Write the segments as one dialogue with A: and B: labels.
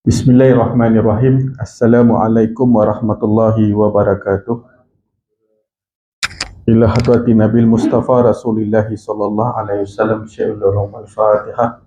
A: Bismillahirrahmanirrahim. Assalamualaikum warahmatullahi wabarakatuh. Ila hadrati Nabil Mustafa Rasulullah sallallahu alaihi wasallam. Syai'ul Al-Fatihah.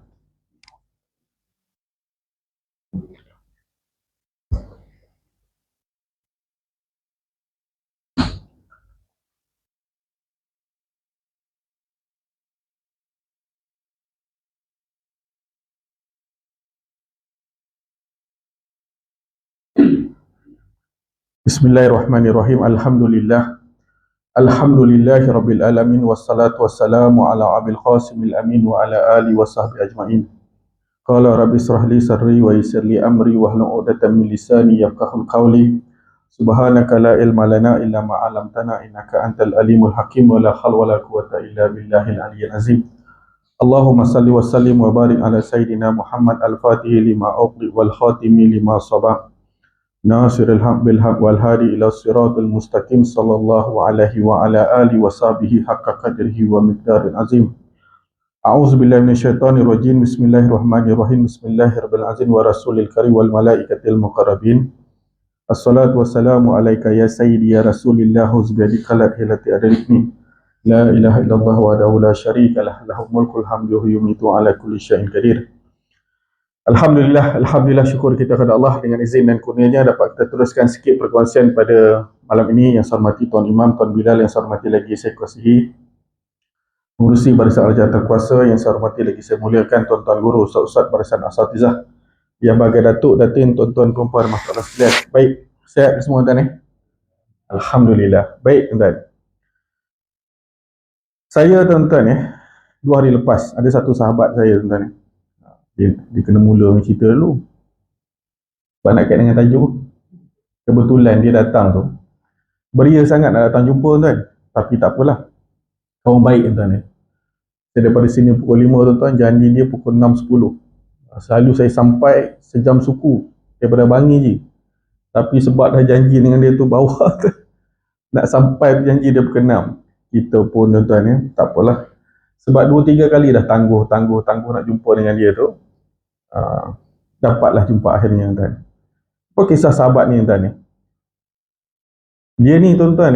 A: Bismillahirrahmanirrahim. Alhamdulillahi rabbil alamin, wassalatu wassalamu ala abil qasimil amin wa ala alihi wa sahbihi ajma'in. Qala rabbi israh li sadri wa yassir li amri wahlul 'uqdatam min lisani yafqahu qawli. Subhanaka la ilma lana illa ma 'allamtana innaka antal alimul hakim wa la hawla wa la quwwata illa billahil aliyyil azim. Allahumma salli wa sallim wa barik ala sayyidina Muhammad al-Fatihi lima ughliq wal khatimi lima sabaq. Nasirul haq bil haq wal hadi ila siratal mustaqim sallallahu alaihi wa ala alihi wa sahbihi haqqa qadrihi wa miqdaril azim. A'udzu billahi minasyaitonir rajim. Bismillahirrahmanirrahim. Bismillahirrahmanirrahim wa rasulil karim wal malaikatil muqarrabin. Assalatu wassalamu alayka ya sayyidi ya rasulillah huzbiyadi qalat hilati adrikni. La ilaha illallah wahdahu la syarika lah, lahul mulkul hamdu wa yumitu ala kulli syai'in qadir. Alhamdulillah, syukur kita kepada Allah dengan izin dan kurnianya dapat kita teruskan sikit perkongsian pada malam ini. Yang saya hormati Tuan Imam, Tuan Bilal, yang saya hormati lagi saya kasihi mengurusi Barisan Al-Jatah Kuasa, yang saya hormati lagi saya muliakan tuan-tuan guru, ustaz-ustaz Barisan Asatizah, yang bagai datuk, datin, tuan-tuan perempuan, masyaallah sekalian. Baik, sihat semua tuan Alhamdulillah. Baik tuan. Saya tuan-tuan 2 hari lepas ada satu sahabat saya tuan-tuan dia kena mula cerita dulu. Sebab nak kait dengan tajuk. Kebetulan dia datang tu beria sangat nak datang jumpa tuan. Tapi tak apalah. Kawan baik tuan. Saya daripada sini pukul 5 tuan-tuan, janji dia pukul 6.10. Selalu saya sampai sejam suku daripada Bangi je. Tapi sebab dah janji dengan dia tu bawah tu, nak sampai janji dia pukul 6. Kita pun tuan-tuan tak apalah. Sebab 2-3 kali dah tangguh nak jumpa dengan dia tu. Dapatlah jumpa akhirnya tuan. Apa kisah sahabat ni tuan Dia ni tuan-tuan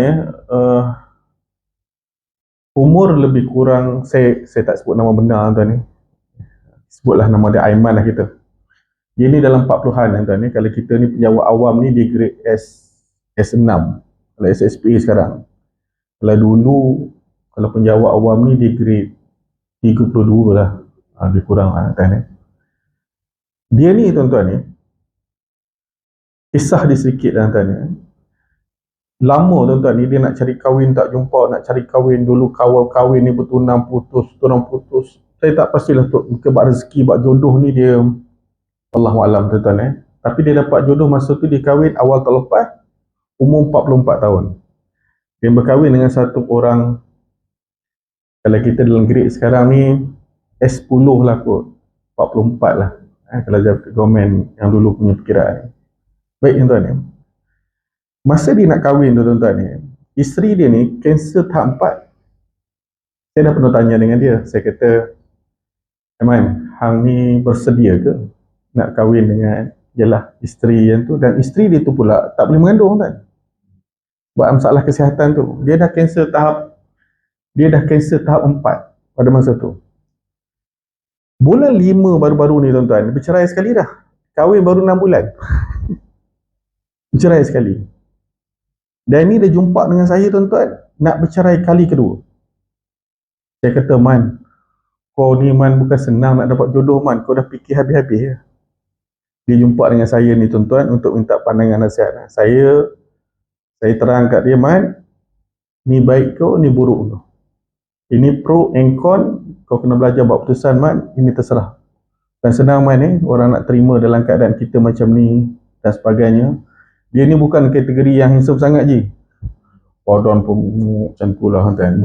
A: umur lebih kurang, saya tak sebut nama benar tuan sebutlah nama dia Aiman lah kita. Dia ni dalam 40-an tuan Kalau kita ni penjawat awam ni dia grade S6. Kalau SSP sekarang. Kalau dulu kalau penjawat awam ni dia grade 32 lah. Lebih kurang lah tuan Dia ni tuan-tuan kisah dia sedikit tuan-tuan lama tuan-tuan ni dia nak cari kahwin tak jumpa, nak cari kahwin dulu, kawal kahwin ni bertunang putus. Saya tak pastilah tu kebab rezeki, bab jodoh ni dia Allahualam tuan-tuan Tapi dia dapat jodoh masa tu dia kahwin awal tahun lepas, umur 44 tahun. Dia berkahwin dengan satu orang, kalau kita dalam grade sekarang ni S10 lah kot, 44 lah kalau jabatan government yang dulu punya perkiraan. Baik tuan-tuan masa dia nak kahwin tu tuan-tuan isteri dia ni kanser tahap 4. Saya dah pernah tanya dengan dia, saya kata, Aiman, hang ni bersedia ke nak kahwin dengan jelah isteri yang tu? Dan isteri dia tu pula tak boleh mengandung tuan. Buat masalah kesihatan tu, dia dah kanser tahap 4 pada masa tu. Bulan 5 baru-baru ni tuan-tuan bercerai sekali dah. Kahwin baru 6 bulan. Bercerai sekali. Dan ni dia jumpa dengan saya tuan-tuan nak bercerai kali kedua. Saya kata, Man, kau ni Man bukan senang nak dapat jodoh Man, kau dah fikir habis-habis ya. Dia jumpa dengan saya ni tuan-tuan untuk minta pandangan nasihat. Saya terang kat dia, Man, ni baik kau, ni buruk kau. Ini pro and con, kau kena belajar buat putusan Man, ini terserah. Dan senang Man orang nak terima dalam keadaan kita macam ni dan sebagainya. Dia ni bukan kategori yang handsome sangat je. Badan pun macam tu lah tuan.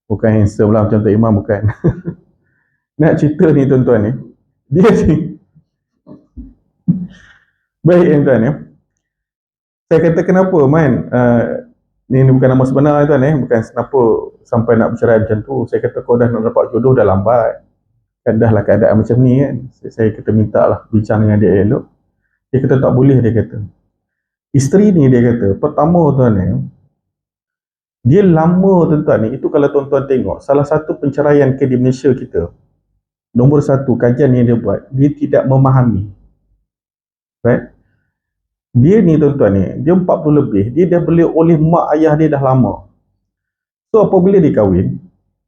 A: Bukan handsome lah macam Tuan Imam, bukan. Nak cerita ni tuan-tuan dia ni baik tuan Saya kata, kenapa Man? Ni bukan nama sebenar tuan bukan kenapa sampai nak bercerai macam tu. Saya kata, kau dah nak dapat jodoh dah lambat. Dahlah keadaan macam ni kan, saya kata minta lah bincang dengan dia elok. Dia kata tak boleh, dia kata. Isteri ni dia kata, pertama tuan ni, dia lama tuan-tuan ni, itu kalau tuan-tuan tengok, salah satu penceraian ke di Malaysia kita, nombor satu, kajian yang dia buat, dia tidak memahami. Right? Dia ni tuan-tuan ni, dia 40 lebih, dia dah beli oleh mak ayah dia dah lama. So apabila dia kahwin,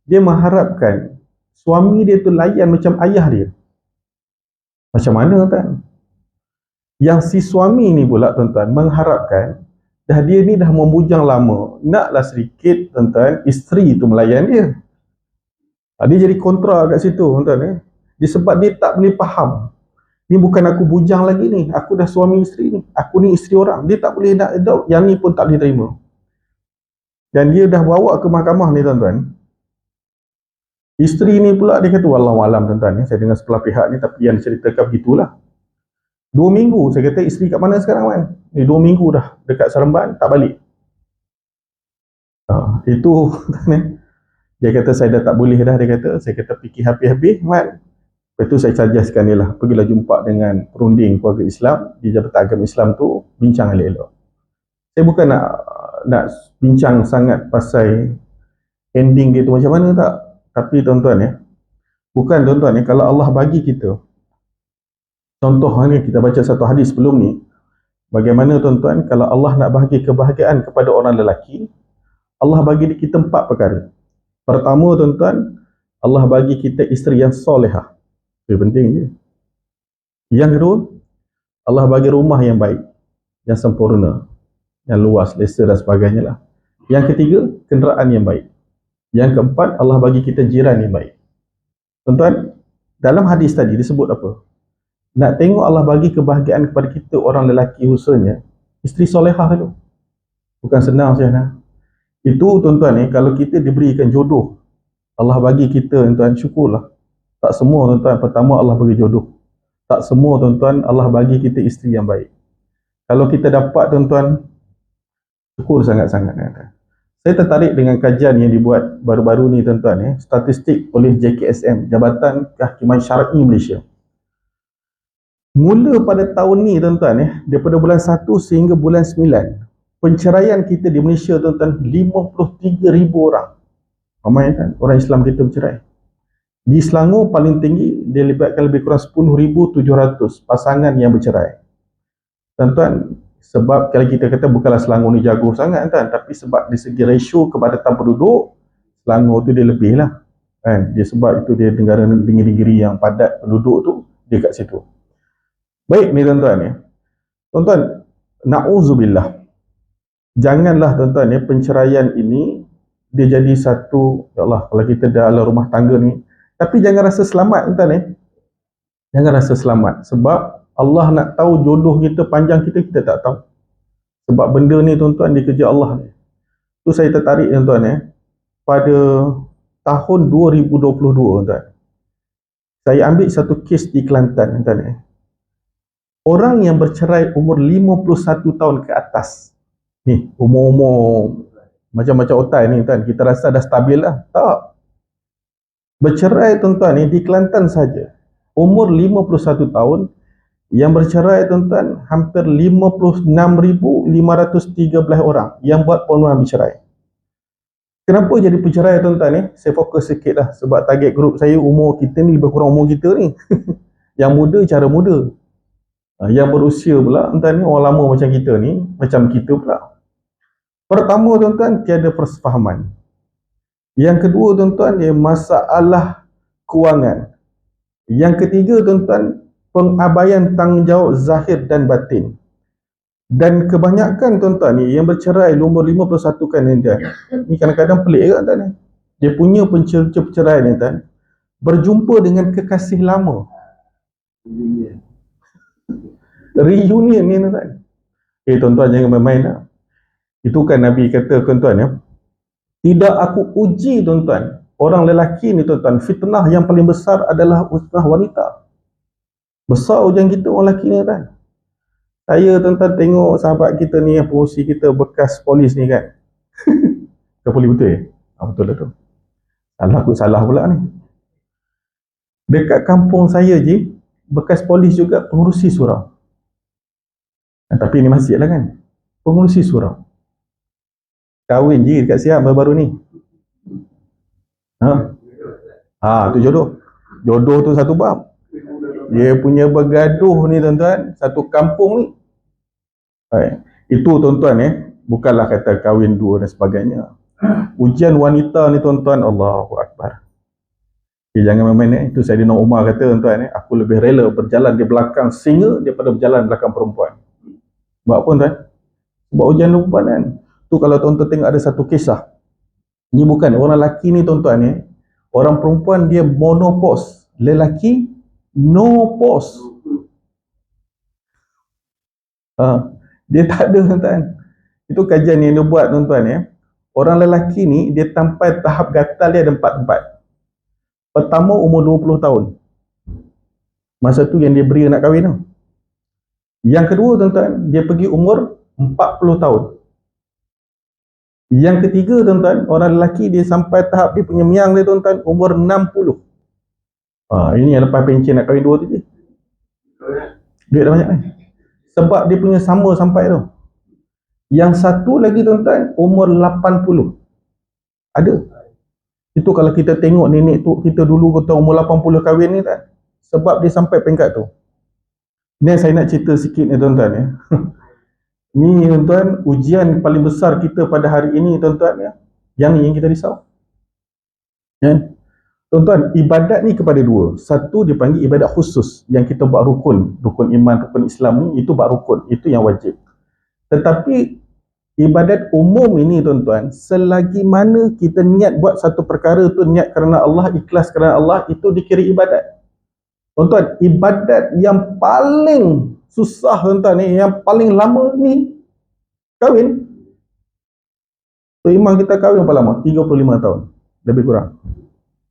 A: dia mengharapkan suami dia tu layan macam ayah dia. Macam mana tuan? Yang si suami ni pula tuan-tuan mengharapkan dia ni dah membujang lama, naklah sedikit tuan-tuan isteri tu melayan dia. Dia jadi kontra kat situ tuan-tuan. Disebab dia tak boleh faham. Ni bukan aku bujang lagi ni, aku dah suami isteri ni, aku ni isteri orang. Dia tak boleh nak, yang ni pun tak boleh terima. Dan dia dah bawa ke mahkamah ni tuan-tuan. Isteri ni pula dia kata wallahualam tuan-tuan, saya dengar sebelah pihak ni, tapi yang diceritakan begitulah. 2 minggu, saya kata isteri kat mana sekarang kan? 2 minggu dah dekat Seremban, tak balik. Itu dia kata saya dah tak boleh dah, dia kata. Saya kata fikir habis-habis Mat. Lepas tu saya suggestkan dia lah, pergilah jumpa dengan perunding keluarga Islam di Jabatan Agama Islam tu, bincang elok-elok. Saya bukan nak bincang sangat pasal ending dia tu macam mana tak. Tapi tuan-tuan ya, bukan tuan-tuan ya, kalau Allah bagi kita, contoh ni kita baca satu hadis sebelum ni, bagaimana tuan-tuan kalau Allah nak bagi kebahagiaan kepada orang lelaki, Allah bagi kita 4 perkara. Pertama tuan-tuan, Allah bagi kita isteri yang solehah. Itu penting je. Yang kedua, Allah bagi rumah yang baik, yang sempurna, yang luas, lesa dan sebagainya lah. Yang ketiga, kenderaan yang baik. Yang keempat, Allah bagi kita jiran yang baik. Tuan-tuan, dalam hadis tadi disebut apa? Nak tengok Allah bagi kebahagiaan kepada kita orang lelaki khususnya, isteri solehah dulu. Bukan senang saja. Itu tuan-tuan ni, kalau kita diberikan jodoh, Allah bagi kita tuan-tuan, syukurlah. Tak semua tuan-tuan, pertama Allah bagi jodoh. Tak semua tuan-tuan, Allah bagi kita isteri yang baik. Kalau kita dapat tuan-tuan, syukur sangat-sangat. Saya tertarik dengan kajian yang dibuat baru-baru ni tuan-tuan, statistik oleh JKSM, Jabatan Kehakiman Syar'i Malaysia. Mula pada tahun ni tuan-tuan, daripada bulan 1 sehingga bulan 9, penceraian kita di Malaysia tuan-tuan 53,000 orang. Ramai kan orang Islam kita bercerai. Di Selangor paling tinggi, dia libatkan lebih kurang 10,700 pasangan yang bercerai. Tuan-tuan, sebab kalau kita kata bukanlah Selangor ni jago sangat tuan, tapi sebab di segi ratio kepadatan penduduk, Selangor tu dia lebih lah kan. Dia sebab itu dia negara negeri-negeri yang padat penduduk tu, dia kat situ. Baik ni tuan-tuan ya. Tuan-tuan, na'udzubillah. Janganlah tuan-tuan ya, penceraian ini dia jadi satu, ya Allah, kalau kita dalam rumah tangga ni, tapi jangan rasa selamat tuan-tuan ya. Jangan rasa selamat, sebab Allah nak tahu jodoh kita panjang kita tak tahu. Sebab benda ni tuan-tuan dikerja Allah ni. Tu saya tertarik tuan-tuan ya. Pada tahun 2022 tuan-tuan, saya ambil satu kes di Kelantan tuan-tuan ya. Orang yang bercerai umur 51 tahun ke atas. Ni, umur-umur macam-macam otai ni tuan, kita rasa dah stabil lah. Tak. Bercerai tuan-tuan ni di Kelantan saja, umur 51 tahun, yang bercerai tuan-tuan hampir 56,513 orang yang buat permohonan bercerai. Kenapa jadi pencerai tuan-tuan ni? Saya fokus sikit lah, sebab target grup saya umur kita ni lebih kurang umur kita ni. Yang muda cara muda. Yang berusia pula tuan-tuan ni orang lama macam kita ni, macam kita pula. Pertama tuan-tuan, tiada persefahaman. Yang kedua tuan-tuan, dia masalah kewangan. Yang ketiga tuan-tuan, pengabaian tanggungjawab zahir dan batin. Dan kebanyakan tuan-tuan ni yang bercerai umur 51 kan ni tuan. Ni kadang-kadang pelik kan tuan ni. Dia punya pencerai ni tuan, berjumpa dengan kekasih lama. Reunion ni tuan. Tuan-tuan jangan main-main lah. Itu kan Nabi kata tuan-tuan ya, tidak aku uji tuan-tuan, orang lelaki ni tuan-tuan, fitnah yang paling besar adalah fitnah wanita. Besar ujian kita orang lelaki ni kan. Saya tuan-tuan tengok sahabat kita ni, yang pengurusi kita bekas polis ni kan. Ke polis betul ya? Betul lah tu. Salah aku salah pula ni. Dekat kampung saya je, bekas polis juga pengurusi surau. Tapi ni masjid lah kan. Pengurusi surau. Kahwin je dekat Siap baru-baru ni. Tu jodoh. Jodoh tu satu bab. Dia punya bergaduh ni tuan-tuan, satu kampung ni. Itu tuan-tuan bukanlah kata kahwin dua dan sebagainya. Ujian wanita ni tuan-tuan, Allahu Akbar. Jangan main-main Itu Saidina Umar kata tuan-tuan aku lebih rela berjalan di belakang singa daripada berjalan belakang perempuan. Sebab apa tuan? Sebab ujian perempuan kan. Tu kalau tuan-tuan tengok ada satu kisah. Ni bukan orang lelaki ni tuan-tuan orang perempuan dia monopause, lelaki no pause. Dia tak ada tuan-tuan. Itu kajian yang dia buat tuan-tuan Orang lelaki ni dia sampai tahap gatal dia ada 4 tempat. Pertama umur 20 tahun. Masa tu yang dia beri nak kahwin tu. Yang kedua tuan-tuan, dia pergi umur 40 tahun. Yang ketiga tuan-tuan, orang lelaki dia sampai tahap dia punya miang dia tuan-tuan umur 60. Ini yang lepas pencen nak kahwin dua tu je. Duit dah banyak kan. Sebab dia punya sama sampai tu. Yang satu lagi tuan-tuan umur 80. Ada. Itu kalau kita tengok nenek tu kita dulu kata umur 80 kahwin ni tak. Sebab dia sampai peringkat tu. Ni saya nak cerita sikit ni tuan-tuan Ni tuan-tuan ujian paling besar kita pada hari ini tuan-tuan Yang ni yang kita risau. Tuan-tuan, ibadat ni kepada dua. Satu dipanggil ibadat khusus yang kita buat rukun iman, rukun Islam ni itu buat rukun, itu yang wajib. Tetapi ibadat umum ini tuan-tuan, selagi mana kita niat buat satu perkara tu niat kerana Allah, ikhlas kerana Allah, itu dikira ibadat. Tuan-tuan, ibadat yang paling susah tuan-tuan yang paling lama ni kahwin. So imam kita kahwin berapa lama? 35 tahun.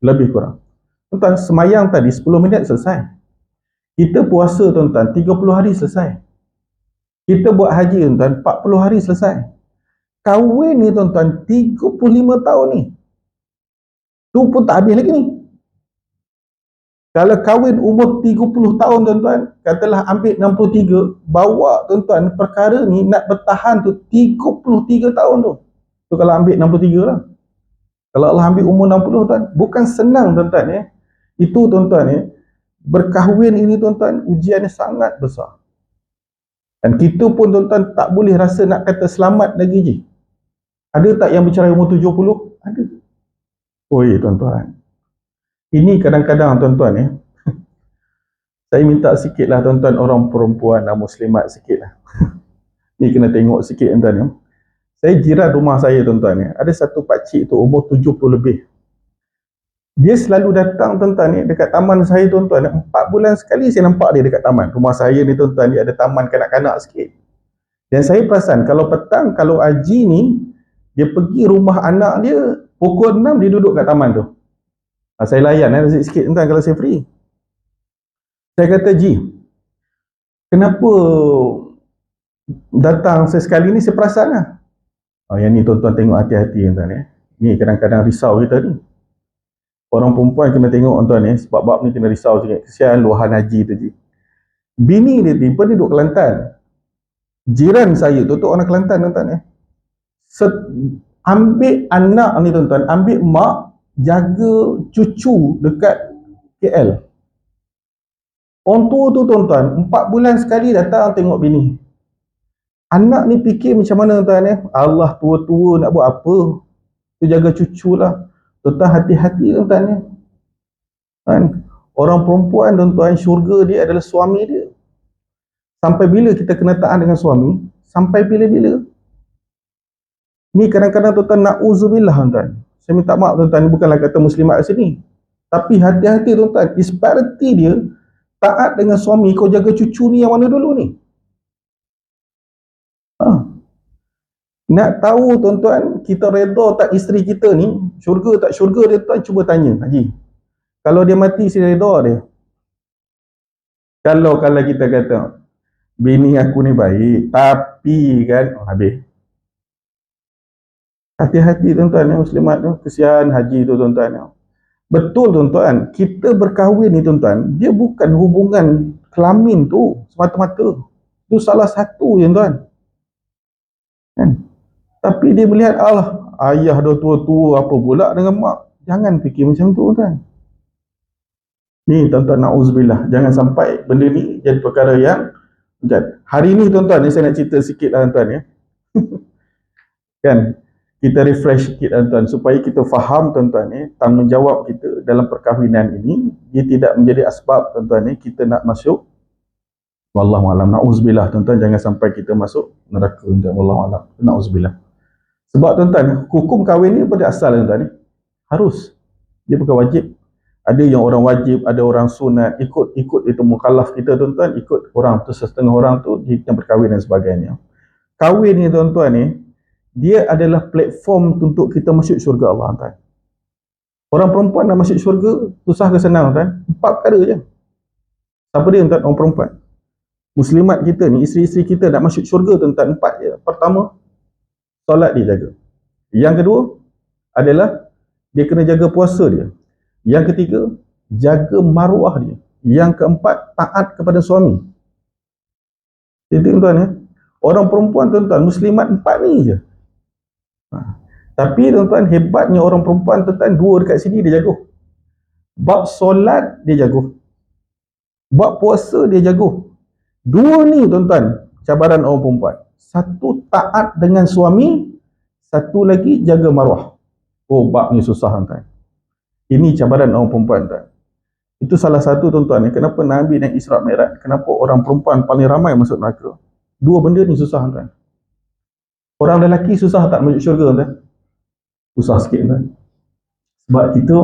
A: Lebih kurang. Tuan-tuan, semayang tadi 10 minit selesai. Kita puasa tuan-tuan 30 hari selesai. Kita buat haji tuan-tuan 40 hari selesai. Kahwin ni tuan-tuan 35 tahun ni. Tu pun tak habis lagi ni. Kalau kahwin umur 30 tahun tuan-tuan, katalah ambil 63, bawa tuan-tuan perkara ni nak bertahan tu 33 tahun tu. Tu kalau ambil 63 lah. Kalau Allah ambil umur 60 tuan, bukan senang tuan-tuan Itu tuan-tuan berkahwin ini tuan-tuan ujiannya sangat besar. Dan kita pun tuan-tuan tak boleh rasa nak kata selamat lagi je. Ada tak yang bercerai umur 70? Ada. Oi tuan-tuan. Ini kadang-kadang tuan-tuan saya minta sikit lah tuan-tuan orang perempuan dan muslimat sikit lah. Ni kena tengok sikit tuan-tuan Saya jiran rumah saya tuan-tuan ada satu pakcik tu umur 70 lebih. Dia selalu datang tuan-tuan dekat taman saya tuan-tuan 4 bulan sekali saya nampak dia dekat taman. Rumah saya ni tuan-tuan dia ada taman kanak-kanak sikit. Dan saya perasan kalau petang, kalau Haji ni dia pergi rumah anak dia pukul 6 dia duduk kat taman tu. Saya layan sikit tuan-tuan kalau saya free. Saya kata, Ji, kenapa datang sekali ni saya perasan lah. Yang ni tuan-tuan tengok hati-hati tuan-tuan Ni kadang-kadang risau kita ni. Orang perempuan kena tengok tuan-tuan sebab bab ni kena risau sikit. Kesian luahan haji tu je. Bini dia ni pun duduk Kelantan. Jiran saya tu orang Kelantan tuan-tuan ambil anak ni tuan-tuan, ambil mak jaga cucu dekat KL. Orang tua tu tuan-tuan 4 bulan sekali datang tengok bini. Anak ni fikir macam mana tuan-tuan Allah tua-tua nak buat apa? Tu jaga cucu lah. Tuan-tuan hati-hati tuan-tuan Orang perempuan tuan-tuan syurga dia adalah suami dia. Sampai bila kita kena taat dengan suami? Sampai bila-bila? Ni kadang-kadang tuan-tuan na'udzubillah tuan-tuan. Saya minta maaf tuan-tuan, bukanlah kata muslimat kat sini. Tapi hati-hati tuan-tuan, disparity dia taat dengan suami, kau jaga cucu ni yang mana dulu ni? Nak tahu tuan-tuan, kita redha tak isteri kita ni, syurga tak syurga dia tuan, cuba tanya Haji. Kalau dia mati, isteri redha dia. Kalau kita kata, bini aku ni baik, tapi kan, habis. Hati-hati tuan-tuan muslimat tu, kesian Haji tu tuan-tuan Betul tuan-tuan, kita berkahwin ni tuan-tuan, dia bukan hubungan kelamin tu semata-mata. Itu salah satu je tuan. Kan? Tapi dia melihat Allah, ayah dah tua-tua apa pula dengan mak. Jangan fikir macam tu tuan. Ni tuan-tuan, na'udzubillah, jangan sampai benda ni jadi perkara yang kan. Hari ni tuan-tuan, ni saya nak cerita sikit lah tuan-tuan ya. Kan? Kita refresh sikit tuan-tuan supaya kita faham tuan-tuan ni tanggungjawab kita dalam perkahwinan ini dia tidak menjadi asbab tuan-tuan ni kita nak masuk wallahualam, na'udzubillah tuan-tuan, jangan sampai kita masuk neraka tuan-tuan, wallahualam, na'udzubillah. Sebab tuan-tuan, hukum kahwin ni pada asal tuan-tuan ni harus, dia bukan wajib. Ada yang orang wajib, ada orang sunat, ikut itu mukallaf kita tuan-tuan, ikut orang tu, setengah orang tu yang berkahwin dan sebagainya. Kahwin ni tuan-tuan ni dia adalah platform untuk kita masuk syurga Allah tuan. Orang perempuan nak masuk syurga susah ke senang tuan? 4 perkara je. Siapa dia tuan? Orang perempuan. Muslimat kita ni, isteri-isteri kita nak masuk syurga tuan-tuan, 4 je. Pertama, solat dia jaga. Yang kedua adalah dia kena jaga puasa dia. Yang ketiga, jaga maruah dia. Yang keempat, taat kepada suami. Jadi tuan-tuan ya, orang perempuan tuan-tuan, muslimat 4 ni je. Tapi tuan-tuan, hebatnya orang perempuan tuan-tuan, 2 dekat sini dia jago. Bab solat dia jago, bab puasa dia jago. 2 ni tuan-tuan cabaran orang perempuan. Satu, taat dengan suami. Satu lagi, jaga maruah. Oh, bab ni susah tuan-tuan. Ini cabaran orang perempuan tuan. Itu salah satu tuan-tuan, kenapa Nabi naik Isra Mi'raj, kenapa orang perempuan paling ramai masuk neraka. 2 benda ni susah tuan. Orang lelaki susah tak masuk syurga tuan? Susah sikit tuan. Sebab kita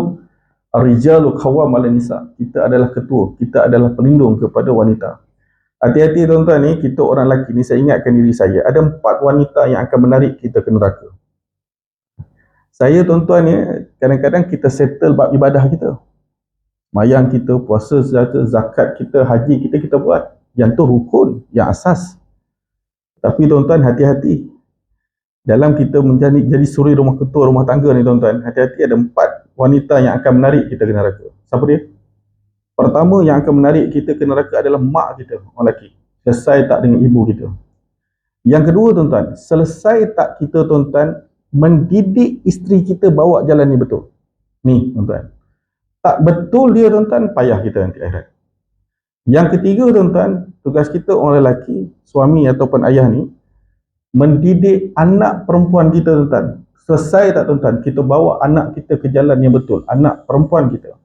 A: ar-rijalu qawwam 'ala nisa. Kita adalah ketua, kita adalah pelindung kepada wanita. Hati-hati tuan-tuan ni, kita orang lelaki ni, saya ingatkan diri saya, ada 4 wanita yang akan menarik kita ke neraka. Saya tuan-tuan ni, kadang-kadang kita settle bab ibadah kita. Mayang kita, puasa, zakat kita, haji kita buat. Yang tu rukun, yang asas. Tapi tuan-tuan hati-hati. Dalam kita jadi suri rumah ketua rumah tangga ni tuan-tuan, hati-hati, ada 4 wanita yang akan menarik kita ke neraka. Siapa dia? Pertama yang akan menarik kita ke neraka adalah mak kita, orang lelaki. Selesai tak dengan ibu kita. Yang kedua tuan-tuan, selesai tak kita tuan-tuan mendidik isteri kita bawa jalan ni betul. Ni tuan-tuan. Tak betul dia tuan-tuan, payah kita nanti akhirat. Yang ketiga tuan-tuan, tugas kita orang lelaki, suami ataupun ayah ni, mendidik anak perempuan kita tuan-tuan. Selesai tak tuan-tuan, kita bawa anak kita ke jalan yang betul, anak perempuan kita.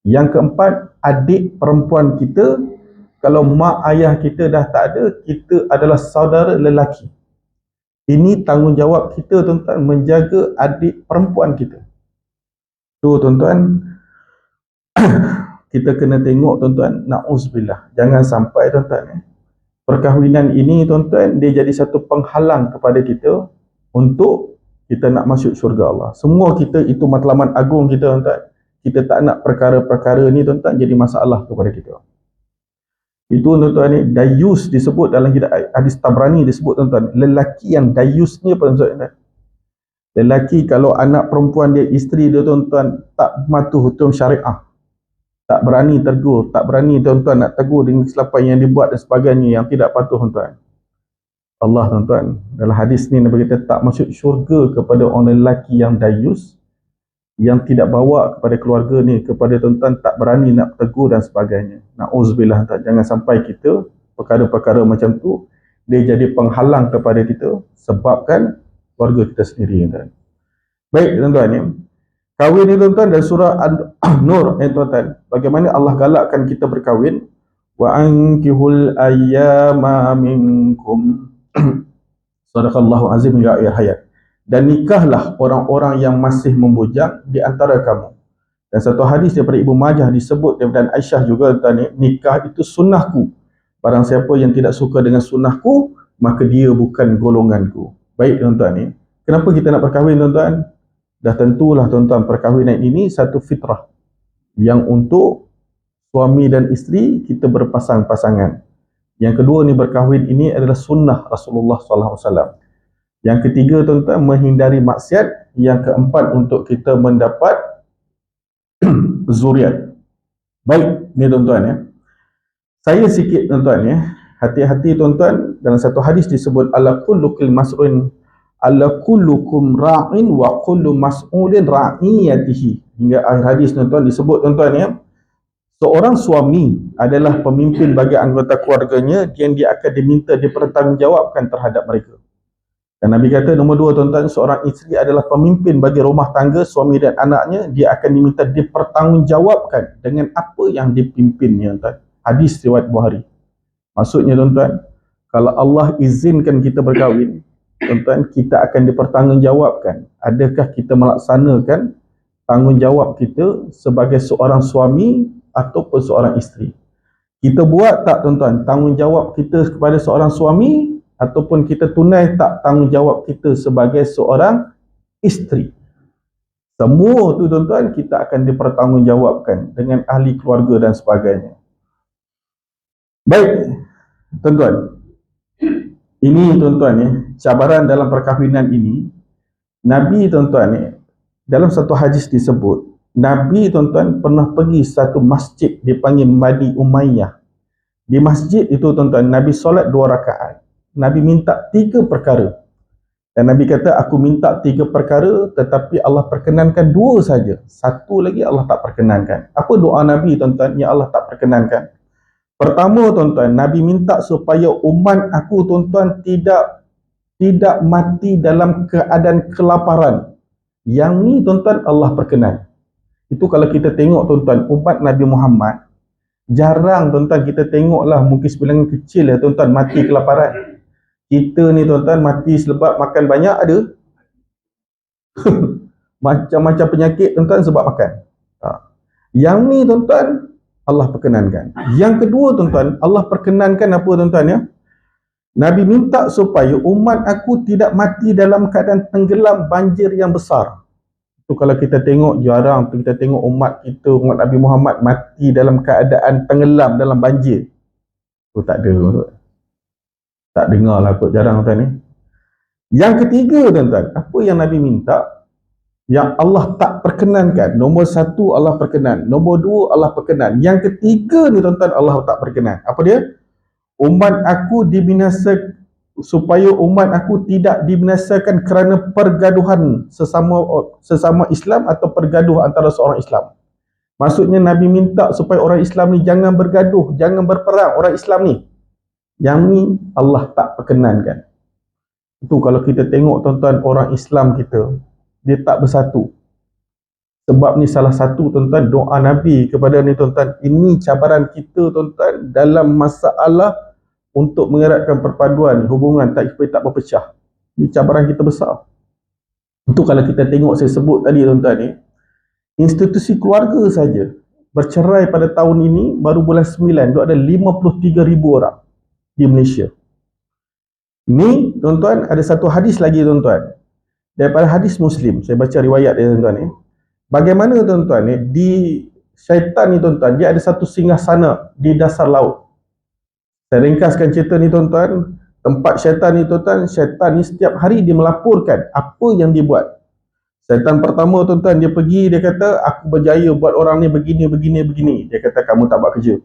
A: Yang keempat, adik perempuan kita. Kalau mak ayah kita dah tak ada, kita adalah saudara lelaki. Ini tanggungjawab kita tuan-tuan, menjaga adik perempuan kita. Tu tuan-tuan, kita kena tengok tuan-tuan, na'udzubillah, jangan sampai tuan-tuan perkahwinan ini tuan-tuan, dia jadi satu penghalang kepada kita untuk kita nak masuk syurga Allah. Semua kita itu matlamat agung kita tuan-tuan. Kita tak nak perkara-perkara ni tuan-tuan jadi masalah kepada kita. Itu tuan-tuan ni, dayus disebut dalam hadis Tabrani disebut tuan-tuan, lelaki yang dayus ni apa tuan-tuan? Lelaki kalau anak perempuan dia, isteri dia tuan-tuan tak mematuhi hukum syariah, tak berani tegur, tak berani tuan-tuan nak tegur dengan kesilapan yang dibuat dan sebagainya yang tidak patuh tuan-tuan. Allah tuan-tuan, dalam hadis ni Nabi kata tak masuk syurga kepada orang lelaki yang dayus, yang tidak bawa kepada keluarga ni, kepada tuan-tuan tak berani nak tegur dan sebagainya. Na'udzubillah tuan, jangan sampai kita perkara-perkara macam tu dia jadi penghalang kepada kita, sebabkan keluarga kita sendiri tuan. Baik tuan-tuan ni, kahwin ni tuan-tuan dari surah An-Nur tuan-tuan, bagaimana Allah galakkan kita berkahwin. Wa ankihul ayyama minkum. Sadaqallahu azim hingga akhir hayat. Dan nikahlah orang-orang yang masih membujang di antara kamu. Dan satu hadis daripada Ibnu Majah disebut daripada Aisyah juga tuan-tuan, nikah itu sunnahku. Barang siapa yang tidak suka dengan sunnahku, maka dia bukan golonganku. Baik tuan-tuan ni, kenapa kita nak berkahwin tuan-tuan? Dah tentulah tuan-tuan, perkahwinan ini satu fitrah yang untuk suami dan isteri kita berpasang-pasangan. Yang kedua ni, berkahwin ini adalah sunnah Rasulullah SAW. Yang ketiga tuan-tuan, menghindari maksiat. Yang keempat, untuk kita mendapat zuriat. Baik, ni tuan-tuan ya. Saya sikit tuan-tuan ya. Hati-hati tuan-tuan, dalam satu hadis disebut ala kullukum mas'ulun ala kullukum ra'in wa kullu mas'ulin ra'iyatihi. Hingga akhir hadis tuan-tuan disebut tuan-tuan ya. Seorang suami adalah pemimpin bagi anggota keluarganya yang dia akan diminta dipertanggungjawabkan terhadap mereka. Dan Nabi kata nombor dua tuan-tuan, seorang isteri adalah pemimpin bagi rumah tangga, suami dan anaknya, dia akan diminta dipertanggungjawabkan dengan apa yang dipimpinnya tuan. Hadis riwayat Bukhari. Maksudnya tuan-tuan, kalau Allah izinkan kita berkahwin, tuan-tuan, kita akan dipertanggungjawabkan. Adakah kita melaksanakan tanggungjawab kita sebagai seorang suami ataupun seorang isteri? Kita buat tak tuan-tuan tanggungjawab kita kepada seorang suami, ataupun kita tunai tak tanggungjawab kita sebagai seorang isteri? Semua tu tuan-tuan kita akan dipertanggungjawabkan dengan ahli keluarga dan sebagainya. Baik tuan-tuan, ini tuan-tuan ya, cabaran dalam perkahwinan ini. Nabi tuan-tuan ya, dalam satu hadis disebut, Nabi tuan-tuan pernah pergi satu masjid dipanggil Bani Umayyah. Di masjid itu tuan-tuan, Nabi solat 2 rakaat. Nabi minta 3 perkara. Dan Nabi kata, aku minta 3 perkara tetapi Allah perkenankan 2 saja. 1 lagi Allah tak perkenankan. Apa doa Nabi tuan-tuan yang Allah tak perkenankan? Pertama tuan-tuan, Nabi minta supaya umat aku tuan-tuan tidak mati dalam keadaan kelaparan. Yang ni tuan-tuan Allah perkenan. Itu kalau kita tengok tuan-tuan, umat Nabi Muhammad, jarang tuan-tuan kita tengoklah mungkin sebilangan kecil ya tuan-tuan mati kelaparan. Kita ni tuan-tuan mati sebab makan banyak ada. Macam-macam penyakit tuan-tuan sebab makan. Yang ni tuan-tuan Allah perkenankan. Yang kedua tuan-tuan, Allah perkenankan apa tuan-tuan ya? Nabi minta supaya umat aku tidak mati dalam keadaan tenggelam banjir yang besar. Itu kalau kita tengok, jarang kita tengok umat kita, umat Nabi Muhammad mati dalam keadaan tenggelam dalam banjir. Itu tak ada tuan-tuan. Tak dengar lah kot, jarang tuan ni. Yang ketiga tuan-tuan, apa yang Nabi minta yang Allah tak perkenankan? Nombor 1 Allah perkenan, nombor 2 Allah perkenan, yang ketiga ni tuan-tuan Allah tak perkenan. Apa dia? Umat aku dibinasakan, supaya umat aku tidak dibinasakan kerana pergaduhan sesama Islam atau pergaduh antara seorang Islam. Maksudnya Nabi minta supaya orang Islam ni jangan bergaduh, jangan berperang orang Islam ni. Yang ni Allah tak perkenankan. Itu kalau kita tengok tuan-tuan orang Islam kita, dia tak bersatu. Sebab ni salah satu tuan-tuan doa Nabi kepada ni tuan-tuan. Ini cabaran kita tuan-tuan dalam masalah untuk mengeratkan perpaduan hubungan supaya tak berpecah. Ini cabaran kita besar. Itu kalau kita tengok saya sebut tadi tuan-tuan ni, institusi keluarga saja bercerai pada tahun ini baru bulan 9 tu ada 53,000 orang di Malaysia. Ni tuan-tuan ada satu hadis lagi tuan-tuan. Daripada hadis Muslim, saya baca riwayat dia tuan-tuan ni. Bagaimana tuan-tuan ni di syaitan ni tuan-tuan, dia ada satu singgasana di dasar laut. Saya ringkaskan cerita ni tuan-tuan. Tempat syaitan ni tuan-tuan, syaitan ni setiap hari dia melaporkan apa yang dia buat. Syaitan pertama tuan-tuan, dia pergi, dia kata aku berjaya buat orang ni begini. Dia kata kamu tak buat kerja.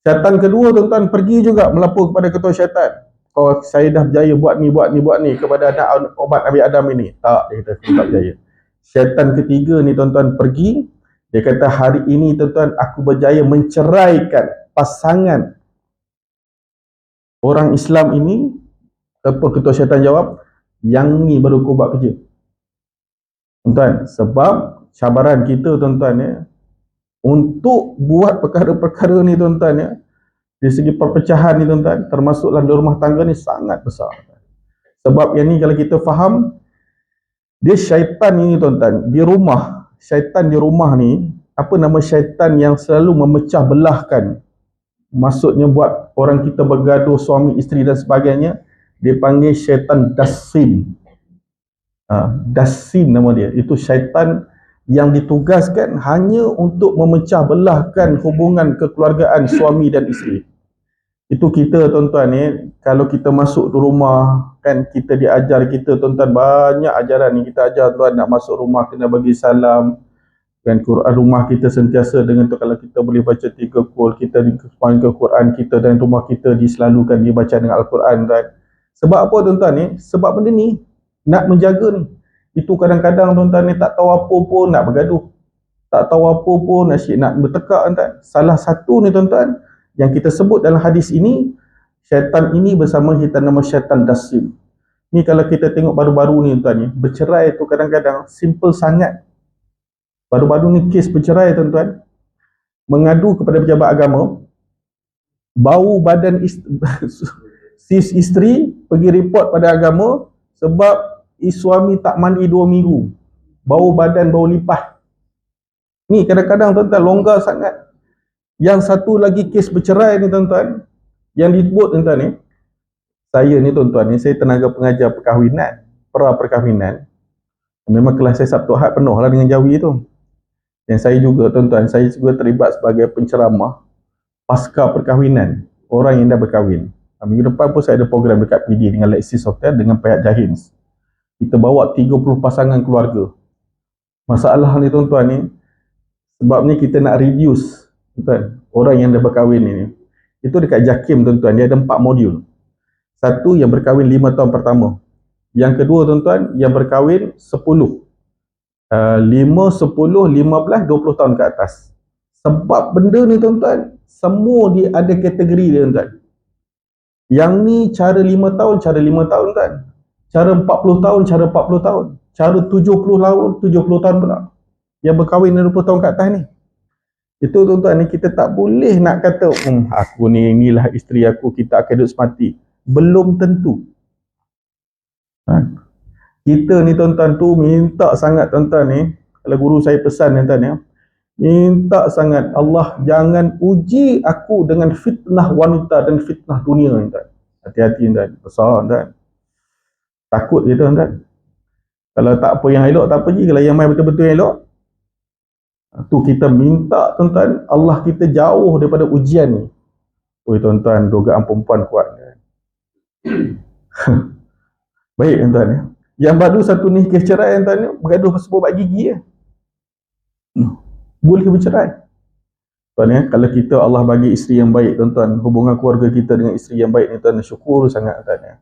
A: Syaitan kedua tuan-tuan pergi juga melapor kepada ketua syaitan. Oh, saya dah berjaya buat ni kepada anak umat Nabi Adam ini. Tak, dia kata aku tak berjaya. Syaitan ketiga ni tuan-tuan pergi, dia kata hari ini tuan-tuan aku berjaya menceraikan pasangan orang Islam ini. Apa ketua syaitan jawab? Yang ni baru kau buat kerja. Tuan-tuan, sebab cabaran kita tuan-tuan ya, untuk buat perkara-perkara ni tuan-tuan ya, dari segi perpecahan ni tuan-tuan, termasuklah dalam rumah tangga ni sangat besar. Sebab yang ni kalau kita faham, dia syaitan ni tuan-tuan, di rumah, syaitan di rumah ni, apa nama syaitan yang selalu memecah belahkan, maksudnya buat orang kita bergaduh, suami isteri dan sebagainya, dia panggil syaitan Dassim. Dassim nama dia. Itu syaitan yang ditugaskan hanya untuk memecah belahkan hubungan kekeluargaan suami dan isteri. Itu kita tuan-tuan ni, kalau kita masuk ke rumah, kan kita diajar kita tuan-tuan, banyak ajaran ni kita ajar tuan, nak masuk rumah kena bagi salam, Dan Quran rumah kita sentiasa dengan tu, kalau kita boleh baca 3 qul, kita di Quran kita dan rumah kita diselalukan dibaca dengan Al-Quran kan. Sebab apa tuan-tuan ni? Sebab benda ni nak menjaga ni. Itu kadang-kadang tuan-tuan ni tak tahu apa pun nak bergaduh. Tak tahu apa pun nak bertekak tuan-tuan. Salah satu ni tuan-tuan yang kita sebut dalam hadis ini, syaitan ini bersama kita nama syaitan dasim. Ni kalau kita tengok baru-baru ni tuan-tuan ni, bercerai tu kadang-kadang simple sangat. Baru-baru ni kes bercerai tuan-tuan, mengadu kepada pejabat agama, bau badan sis isteri pergi report pada agama sebab suami tak mandi 2 minggu, bau badan, bau lipas. Ni kadang-kadang tuan-tuan longgar sangat. Yang satu lagi kes bercerai ni tuan-tuan, yang disebut tuan-tuan ni, saya ni tuan-tuan ni, saya tenaga pengajar perkahwinan, perkahwinan. Memang kelas saya Sabtu Ahad penuh lah dengan Jawi tu. Dan saya juga tuan-tuan, saya juga terlibat sebagai penceramah pasca perkahwinan, orang yang dah berkahwin. Minggu depan pun saya ada program dekat PD dengan Lexis Hotel dengan pihak Jahins. Kita bawa 30 pasangan keluarga. Masalah ni tuan-tuan ni, sebab ni kita nak reduce tuan, orang yang dah berkahwin ni. Itu dekat JAKIM tuan-tuan, dia ada 4 modul. Satu yang berkahwin 5 tahun pertama. Yang kedua tuan-tuan, yang berkahwin 10. 5, 10, 15, 20 tahun ke atas. Sebab benda ni tuan-tuan, semua dia ada kategori dia tuan-tuan. Yang ni cara 5 tahun, cara 5 tahun kan. Cara 40 tahun, cara 40 tahun. Cara 70 tahun, 70 tahun pula. Yang berkahwin 20 tahun ke atas ni. Itu tuan-tuan ni, kita tak boleh nak kata, aku ni, inilah isteri aku, kita akan hidup semati. Belum tentu. Kita ni tuan-tuan tu minta sangat tuan-tuan ni, kalau guru saya pesan tuan-tuan ni, minta sangat Allah jangan uji aku dengan fitnah wanita dan fitnah dunia tuan. Hati-hati tuan, besar tuan. Takut kita tuan. Kalau tak apa yang elok tak apa je, kalau yang main betul-betul yang elok, tu kita minta tuan-tuan, Allah kita jauh daripada ujian ni. Oi tuan-tuan, dugaan perempuan kuat. Baik tuan-tuan ya. Yang baru satu ni kes cerai tuan, bergaduh pasal bobak gigi ya. Boleh bercerai. Tuan ya, kalau kita Allah bagi isteri yang baik tuan-tuan, hubungan keluarga kita dengan isteri yang baik ni tuan, syukur sangat tuan ya.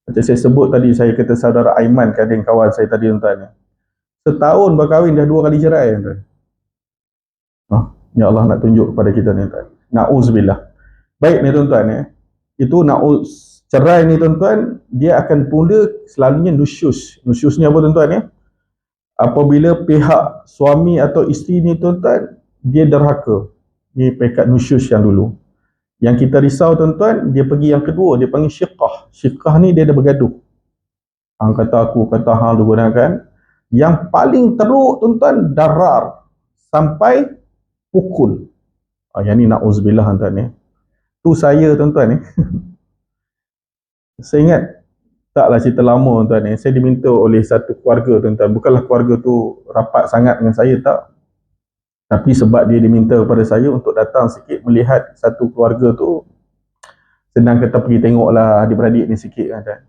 A: Macam saya sebut tadi, saya kata saudara Aiman, kadang kawan saya tadi tuan ya. Setahun berkahwin dah 2 kali cerai tuan. Ya Allah nak tunjuk kepada kita ni tuan. Na'uzubillah. Baik ni tuan-tuan ya. Itu cerai ni tuan-tuan, dia akan pula selalunya nusyus. Nusyusnya apa tuan-tuan ya? Apabila pihak suami atau isteri ni tuan-tuan, dia derhaka. Ni pekat nusyus yang dulu. Yang kita risau tuan-tuan, dia pergi yang kedua, dia panggil syiqah. Syiqah ni dia dah bergaduh. Hang kata aku, kata hang tu gunakan. Yang paling teruk tuan-tuan, darar. Sampai pukul. Yang ni na'uzubillah tuan-tuan ya. Tu saya tuan-tuan ni. Saya ingat, taklah cerita lama tuan ni, saya diminta oleh satu keluarga tuan-tuan. Bukanlah keluarga tu rapat sangat dengan saya, tak. Tapi sebab dia diminta kepada saya untuk datang sikit melihat satu keluarga tu, senang kata pergi tengoklah adik-beradik ni sikit kan.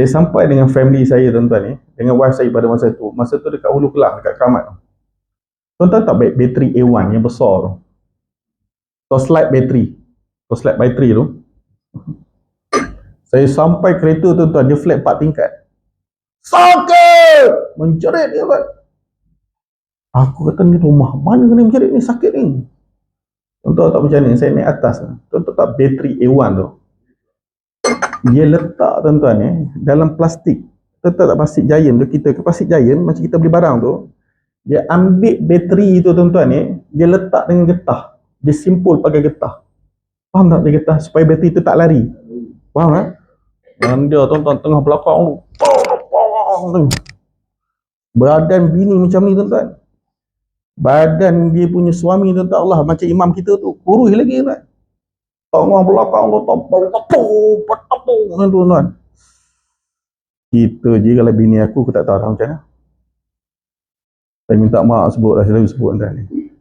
A: Saya sampai dengan family saya tuan-tuan ni, dengan wife saya pada masa tu dekat Hulu Kelang, dekat Keramat. Tuan-tuan tak baik bateri A1 yang besar tu. Torchlight bateri tu. Saya sampai kereta tuan-tuan, dia flat 4 tingkat. Sakit! Menjerit dia kan. Aku kata ni rumah mana kena menjerit ni, sakit ni. Tuan-tuan tak macam ni, saya naik atas. Tuan-tuan tak bateri A1 tu. Dia letak tuan-tuan ni dalam plastik. Tuan-tuan tak plastik giant tu, kita ke plastik giant macam kita beli barang tu. Dia ambil bateri tu tuan-tuan ni, dia letak dengan getah. Dia simpul pakai getah. Faham tak dia getah? Supaya bateri tu tak lari. Faham tak? Dan dia tuan-tuan tengah belakang tu. Badan bini macam ni tuan-tuan. Badan dia punya suami tuan-tuan, Allah macam imam kita tu. Kurus lagi tuan. Tengah belakang tu tuan-tuan. Kita je kalau bini aku tak tahu macam mana. Saya minta maaf sebut lah, saya sebut tuan ni.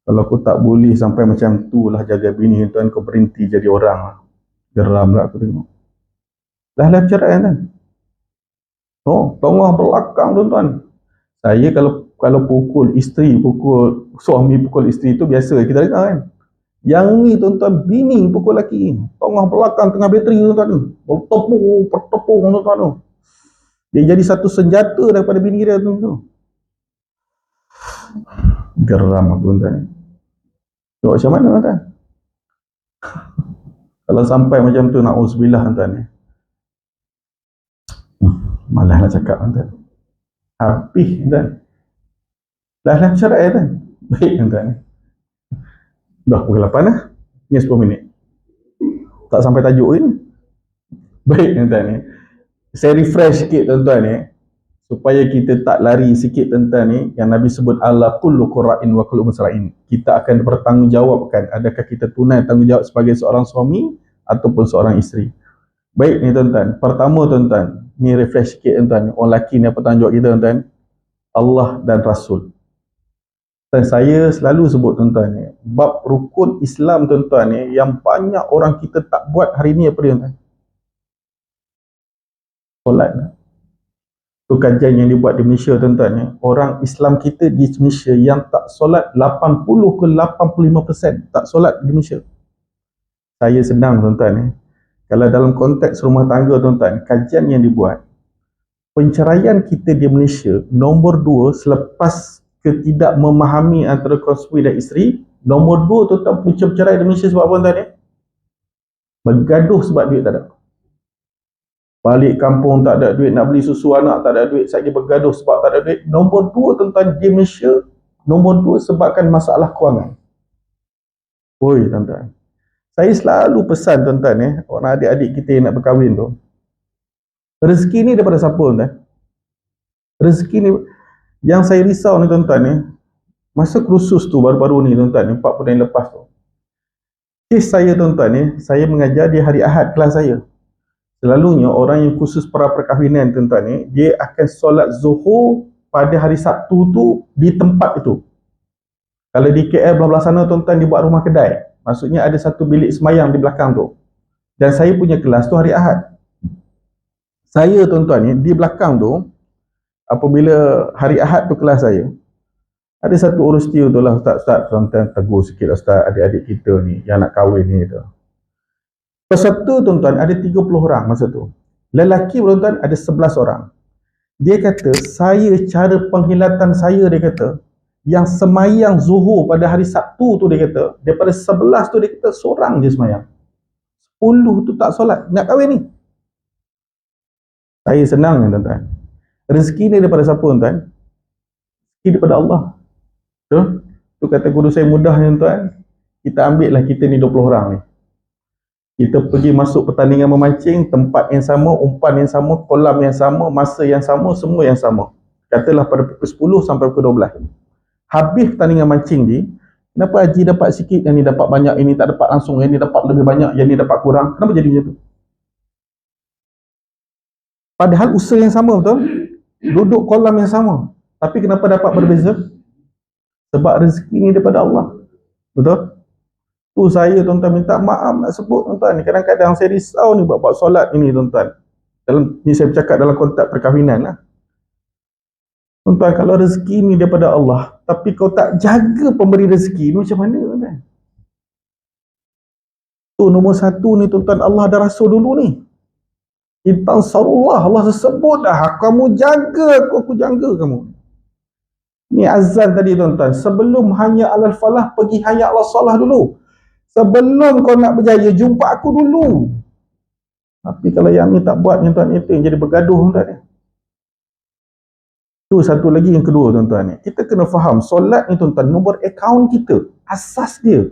A: Kalau aku tak boleh sampai macam tu lah jaga bini tuan, kau berhenti jadi orang. Geram lah aku tengok. Dah bercerai kan. Oh, tengah belakang tuan-tuan. Saya kalau Kalau pukul suami pukul isteri tu biasa kita dengar kan. Yang ni tuan-tuan, bini pukul lelaki, tengah belakang, tengah bateri tuan-tuan tu, bertepung tuan-tuan tu. Dia jadi satu senjata daripada bini dia tu. Geram aku tuan-tuan. Tengok macam mana tuan-tuan. Kalau sampai macam tu, na'udzubillah tuan-tuan. Malah nak cakap tuan-tuan. Habis tuan-tuan. Dah syarat tuan. Baik tuan-tuan. Dah pukul 8 dah. Ni 10 minit. Tak sampai tajuk ni. Baik tuan-tuan ni. Saya refresh sikit tuan-tuan ni. Supaya kita tak lari sikit tuan-tuan ni. Yang Nabi sebut ala kullu qurra'in wa kullu musra'in. Kita akan bertanggungjawabkan. Adakah kita tunai tanggungjawab sebagai seorang suami ataupun seorang isteri. Baik ni tuan-tuan. Pertama tuan-tuan. Ni refresh sikit tuan-tuan. Orang lelaki ni apa tanggungjawab kita tuan-tuan? Allah dan Rasul. Dan saya selalu sebut tuan-tuan ni, bab rukun Islam tuan-tuan ni, yang banyak orang kita tak buat hari ni apa dia tuan-tuan? Solat. Itu kajian yang dibuat di Malaysia tuan-tuan ni, orang Islam kita di Malaysia yang tak solat 80 ke 85% tak solat di Malaysia. Saya senang tuan-tuan ni, kalau dalam konteks rumah tangga tuan-tuan, kajian yang dibuat, penceraian kita di Malaysia nombor 2 selepas ketidak memahami antara suami dan isteri. Nombor 2 tuan-tuan, punca bercerai di Malaysia sebab apa tuan-tuan ni? Bergaduh sebab duit tak ada. Balik kampung tak ada duit, nak beli susu anak tak ada duit, saya bergaduh sebab tak ada duit. Nombor 2 tuan-tuan di Malaysia, nombor 2 sebabkan masalah kewangan. Oi tuan-tuan, saya selalu pesan tuan-tuan orang adik-adik kita yang nak berkahwin tu, rezeki ni daripada siapa tuan-tuan? Rezeki ni, yang saya risau ni tuan-tuan ni, masa kursus tu baru-baru ni tuan-tuan ni, 4 bulan yang lepas tu, kes saya tuan-tuan ni, saya mengajar di hari Ahad kelas saya. Selalunya orang yang khusus perkahwinan tuan-tuan ni, dia akan solat zuhur pada hari Sabtu tu di tempat itu. Kalau di KL belah-belah sana tuan-tuan, dia buat rumah kedai. Maksudnya ada satu bilik semayang di belakang tu. Dan saya punya kelas tu hari Ahad. Saya tuan-tuan ni, di belakang tu, apabila hari Ahad tu kelas saya, ada satu urus tu lah, Ustaz, tuan-tuan tegur sikit Ustaz, adik-adik kita ni yang nak kahwin ni tu. Peserta tuan-tuan ada 30 orang masa tu. Lelaki tuan-tuan ada 11 orang. Dia kata, cara penghilatan saya, dia kata, yang semayang zuhur pada hari Sabtu tu, dia kata, daripada 11 tu dia kata seorang je semayang. 10 tu tak solat, nak kahwin ni. Saya senang tuan-tuan. Rezeki ni daripada siapa tuan-tuan? Rezeki daripada Allah. Tu kata guru saya mudah tuan-tuan. Kita ambil lah kita ni 20 orang ni. Kita pergi masuk pertandingan memancing, tempat yang sama, umpan yang sama, kolam yang sama, masa yang sama, semua yang sama. Katalah pada pukul 10 sampai pukul 12. Habis pertandingan mancing ni, kenapa Haji dapat sikit, yang ni dapat banyak, yang ni tak dapat langsung, yang ni dapat lebih banyak, yang ni dapat kurang? Kenapa jadi macam tu? Padahal usaha yang sama betul? Duduk kolam yang sama, tapi kenapa dapat berbeza? Sebab rezeki ni daripada Allah. Betul? Tu saya tuan-tuan minta maaf nak sebut tuan-tuan ni. Kadang-kadang saya risau ni buat solat ini tuan-tuan. Ni saya bercakap dalam konteks perkahwinan lah. Tuan-tuan, kalau rezeki ni daripada Allah, tapi kau tak jaga pemberi rezeki ni, macam mana tuan-tuan? Tu nombor 1 ni tuan-tuan, Allah dan Rasul dulu ni. Intan sarullah, Allah sebut dah, kamu jaga aku jaga kamu. Ni azan tadi tuan-tuan, sebelum hanya alal falah, pergi hanya alal salah dulu. Sebelum kau nak berjaya, jumpa aku dulu. Tapi kalau yang ni tak buat, tuan-tuan, itu yang jadi bergaduh tuan-tuan. Tu satu lagi yang kedua tuan-tuan ni. Kita kena faham, solat ni tuan-tuan, nombor akaun kita, asas dia.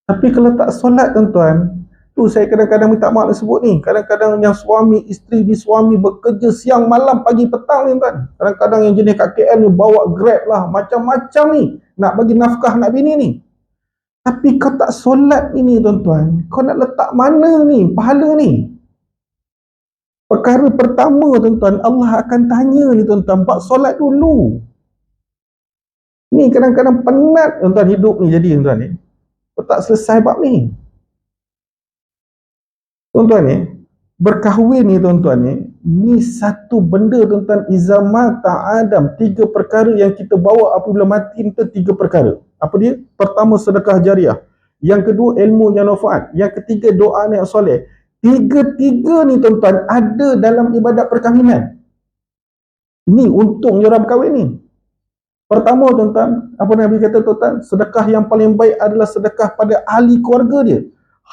A: Tapi kalau tak solat tuan-tuan, tu saya kadang-kadang minta maaf nak sebut ni. Kadang-kadang yang suami, isteri di suami bekerja siang, malam, pagi, petang ni tuan. Kadang-kadang yang jenis kat KL ni bawa Grab lah, macam-macam ni. Nak bagi nafkah nak bini ni. Tapi kau tak solat ini tuan-tuan, kau nak letak mana ni pahala ni? Perkara pertama tuan-tuan, Allah akan tanya ni tuan-tuan, buat solat dulu. Ni kadang-kadang penat tuan-tuan hidup ni jadi tuan-tuan ni. Kau tak selesai bab ni. Tuan-tuan ni, berkahwin ni tuan-tuan ni, Ni satu benda tuan-tuan, izama ta'adam, 3 perkara yang kita bawa apabila mati itu 3 perkara. Apa dia? Pertama, sedekah jariah. Yang kedua, ilmu yang manfaat. Yang ketiga, doa yang soleh. Tiga-tiga ni tuan-tuan ada dalam ibadat perkahwinan. Ni untungnya orang berkahwin ni. Pertama tuan-tuan, apa Nabi kata tuan-tuan? Sedekah yang paling baik adalah sedekah pada ahli keluarga dia.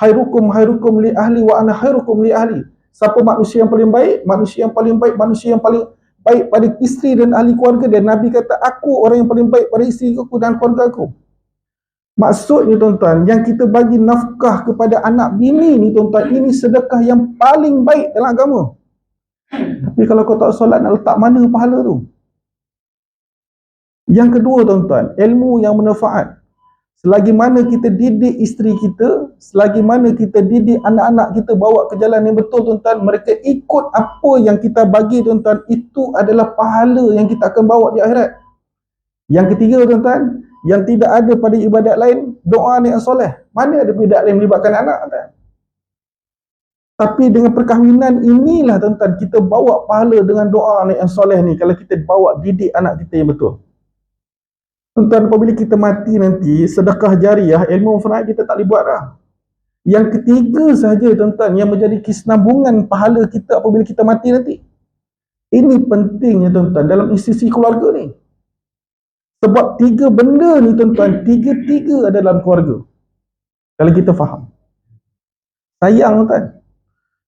A: Khairukum khairukum li ahli wa ana khairukum li ahli. Siapa manusia yang paling baik? Manusia yang paling baik, manusia yang paling baik pada isteri dan ahli keluarga dia. Nabi kata, aku orang yang paling baik pada isteri aku dan keluarga aku. Maksudnya tuan-tuan, yang kita bagi nafkah kepada anak bini ni tuan-tuan, ini sedekah yang paling baik dalam agama. Tapi kalau kau tak solat, nak letak mana pahala tu? Yang kedua tuan-tuan, ilmu yang bermanfaat. Selagi mana kita didik isteri kita, selagi mana kita didik anak-anak kita bawa ke jalan yang betul tuan-tuan, mereka ikut apa yang kita bagi tuan-tuan, itu adalah pahala yang kita akan bawa di akhirat. Yang ketiga tuan-tuan, yang tidak ada pada ibadat lain, doa yang soleh. Mana ada ibadat lain melibatkan anak tuan? Tapi dengan perkahwinan inilah tuan-tuan, kita bawa pahala dengan doa yang soleh ni, kalau kita bawa didik anak kita yang betul. Tuan-tuan, apabila kita mati nanti, sedekah jariah, ilmu manfaat kita tak boleh buat dah. Yang ketiga sahaja tuan-tuan, yang menjadi kesinambungan pahala kita apabila kita mati nanti. Ini pentingnya tuan-tuan dalam institusi keluarga ni. Sebab 3 benda ni tuan-tuan, 3-3 ada dalam keluarga. Kalau kita faham. Sayang tuan-tuan.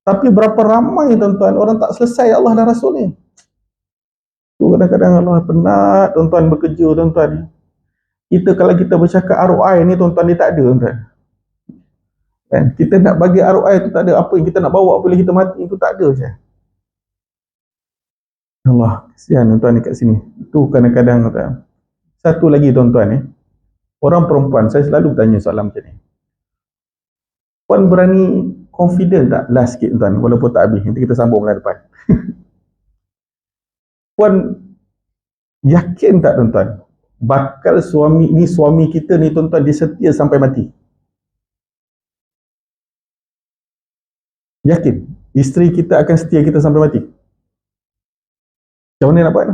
A: Tapi berapa ramai tuan-tuan, orang tak selesai Allah dan Rasul ni. Kadang-kadang Allah penat tuan-tuan bekerja tuan-tuan. Kita kalau kita bercakap ROI ni tuan-tuan, dia tak ada tuan-tuan. Kan? Kita nak bagi ROI tu tak ada. Apa yang kita nak bawa apabila kita mati itu tak ada je. Allah, kesian tuan-tuan ni kat sini. Itu kadang-kadang tuan. Satu lagi tuan-tuan ni. Orang perempuan, saya selalu bertanya soalan macam ni. Puan berani confident tak? Last sikit tuan, walaupun tak habis. Nanti kita sambung bulan depan. Puan yakin tak tuan-tuan? Bakal suami kita ni tuan-tuan, dia setia sampai mati. Yakin? Isteri kita akan setia kita sampai mati. Macam mana nak buat?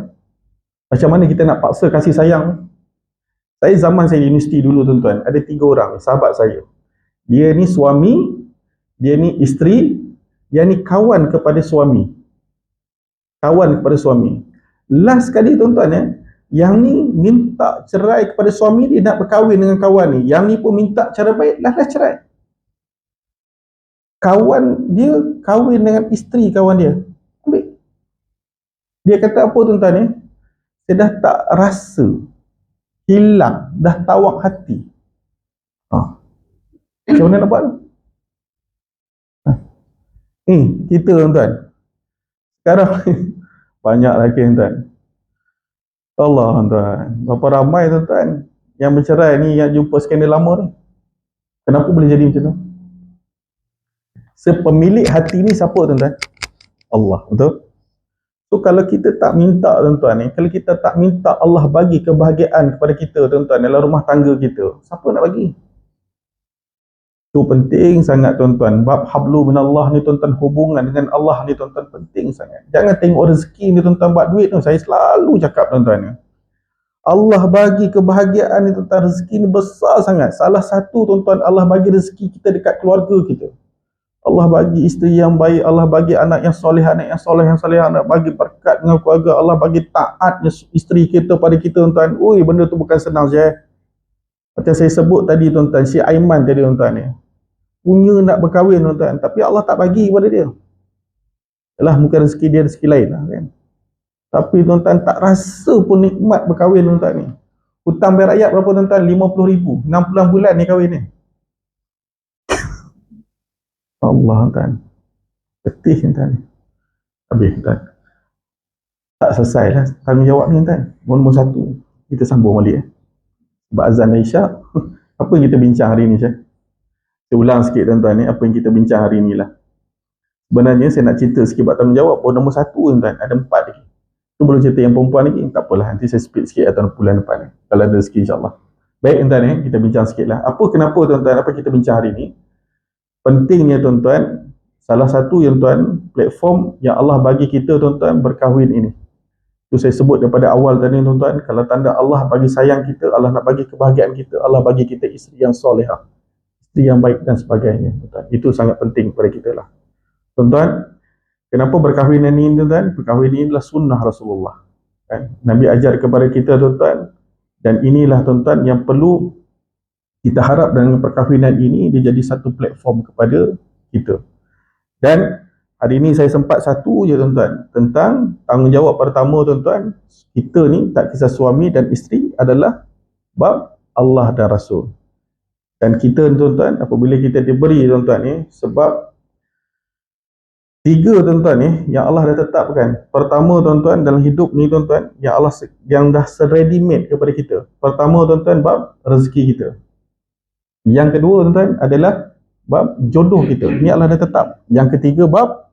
A: Macam mana kita nak paksa kasih sayang? Zaman saya di universiti dulu tuan-tuan, ada 3 orang, sahabat saya. Dia ni suami, dia ni isteri, dia ni kawan kepada suami. Kawan kepada suami. Last kali tuan-tuan yang ni minta cerai kepada suami dia, nak berkahwin dengan kawan ni. Yang ni pun minta cara baik, last cerai. Kawan dia kahwin dengan isteri kawan dia. Ambil. Dia kata apa tuan-tuan saya dah tak rasa, hilang, dah tawak hati. Macam mana nak buat? Kita tuan-tuan, sekarang banyak lagi tuan-tuan. Allah tuan, berapa ramai tuan-tuan yang bercerai ni, yang jumpa skandal lama ni. Kenapa boleh jadi macam tu? Sepemilik hati ni siapa tuan-tuan? Allah, betul? So kalau kita tak minta tuan-tuan ni, kalau kita tak minta Allah bagi kebahagiaan kepada kita tuan-tuan dalam rumah tangga kita, siapa nak bagi? Itu penting sangat tuan-tuan. Bab hablu minallah ni tuan-tuan, hubungan dengan Allah ni tuan-tuan penting sangat. Jangan tengok rezeki ni tuan-tuan, buat duit tu. Saya selalu cakap tuan-tuan, Allah bagi kebahagiaan ni tuan-tuan, rezeki ni besar sangat. Salah satu tuan-tuan, Allah bagi rezeki kita dekat keluarga kita. Allah bagi isteri yang baik, Allah bagi anak yang soleh, anak yang soleh, anak bagi berkat dengan keluarga, Allah bagi taatnya isteri kita pada kita tuan-tuan. Oi, benda tu bukan senang je. Macam saya sebut tadi tuan-tuan, si Aiman tadi tuan-tuan ni, punya nak berkahwin tuan-tuan, tapi Allah tak bagi kepada dia. Yalah, mungkin rezeki dia rezeki lain lah kan. Tapi tuan-tuan tak rasa pun nikmat berkahwin tuan-tuan ni. Hutang bayar rakyat berapa tuan-tuan? 50,000. 60 bulan ni kahwin ni. Allah tuan. Petih tuan. Habis tuan. Tak selesai lah tanggungjawab ni tuan. Nombor 1. Kita sambung balik. Sebab azan dan isyak. Apa yang kita bincang hari ni Syekh? Saya ulang sikit tuan-tuan ni, apa yang kita bincang hari ni lah. Sebenarnya saya nak cerita sikit buat tanggungjawab. Nombor 1 tuan-tuan. Ada 4 lagi. Itu belum cerita yang perempuan lagi. Tak apalah. Nanti saya speed sikit atau bulan depan ni. Kalau ada rezeki insyaAllah. Baik tuan-tuan ni, kita bincang sikit lah. Apa kenapa tuan-tuan, apa kita bincang hari ni? Pentingnya tuan-tuan, Salah satu yang tuan, platform yang Allah bagi kita tuan-tuan berkahwin ini. Itu saya sebut daripada awal tadi tuan-tuan, kalau tanda Allah bagi sayang kita, Allah nak bagi kebahagiaan kita, Allah bagi kita isteri yang solehah, isteri yang baik dan sebagainya tuan-tuan. Itu sangat penting kepada kita lah tuan-tuan. Kenapa berkahwinan ini tuan-tuan? Perkahwinan ini adalah sunnah Rasulullah kan? Nabi ajar kepada kita tuan-tuan, dan inilah tuan-tuan yang perlu kita harap dengan perkahwinan ini dia jadi satu platform kepada kita. Dan hari ini saya sempat satu je tuan-tuan, tentang tanggungjawab pertama tuan-tuan, kita ni tak kisah suami dan isteri adalah bab Allah dan Rasul. Dan kita tuan-tuan, apabila kita diberi tuan-tuan ni, sebab tiga tuan-tuan ni yang Allah dah tetapkan. Pertama tuan-tuan, dalam hidup ni tuan-tuan, yang Allah yang dah ready made kepada kita. Pertama tuan-tuan, bab rezeki kita. Yang kedua tuan-tuan adalah bab jodoh kita. Ini Allah dah tetap. Yang ketiga bab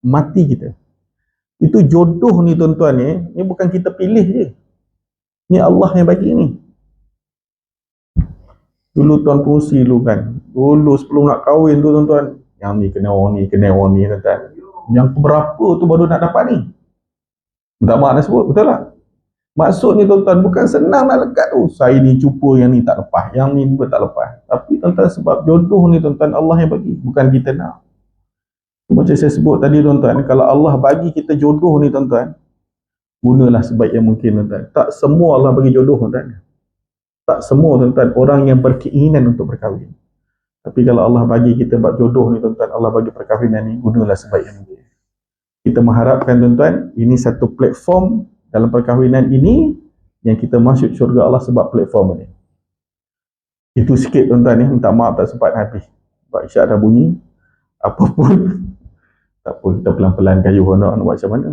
A: mati kita. Itu jodoh ni tuan-tuan ni bukan kita pilih je. Ni Allah yang bagi ni. Dulu tuan pengusi dulu kan. Dulu sebelum nak kahwin tu tuan-tuan, yang ni kena orang ni, kena orang ni tuan-tuan. Yang keberapa tu baru nak dapat ni. Tak mak nak sebut, betul tak? Maksud ni tuan-tuan, bukan senang nak lekat tu. Saya ni cuba yang ni tak lepas, yang ni pun tak lepas. Tapi tuan-tuan, sebab jodoh ni tuan-tuan Allah yang bagi, bukan kita nak. Macam saya sebut tadi tuan-tuan, kalau Allah bagi kita jodoh ni tuan-tuan, gunalah sebaik yang mungkin tuan-tuan. Tak semua Allah bagi jodoh tuan-tuan. Tak semua tuan-tuan orang yang berkeinginan untuk berkahwin. Tapi kalau Allah bagi kita buat jodoh ni tuan-tuan, Allah bagi perkahwinan ni, gunalah sebaik yang mungkin. Kita mengharapkan tuan-tuan, ini satu platform dalam perkahwinan ini yang kita masuk syurga Allah sebab platform ini. Itu sikit tuan-tuan ni, minta maaf tak sempat habis. Sebab isyak dah bunyi. Apapun tak apa, kita pelan-pelan kayu nak buat macam mana.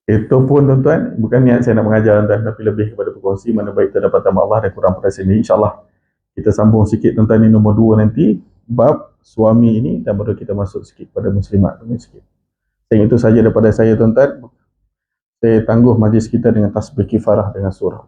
A: Itu pun tuan-tuan, bukan niat saya nak mengajar tuan-tuan, tapi lebih kepada berkongsi mana baik terdapat tamak Allah dan kurang pada sini. InsyaAllah kita sambung sikit tuan-tuan ni nombor 2 nanti, bab suami ini, dan baru kita masuk sikit pada muslimat sikit. Itu saja daripada saya tuan-tuan. Saya tangguh majlis kita dengan tasbih kifarah dengan surah.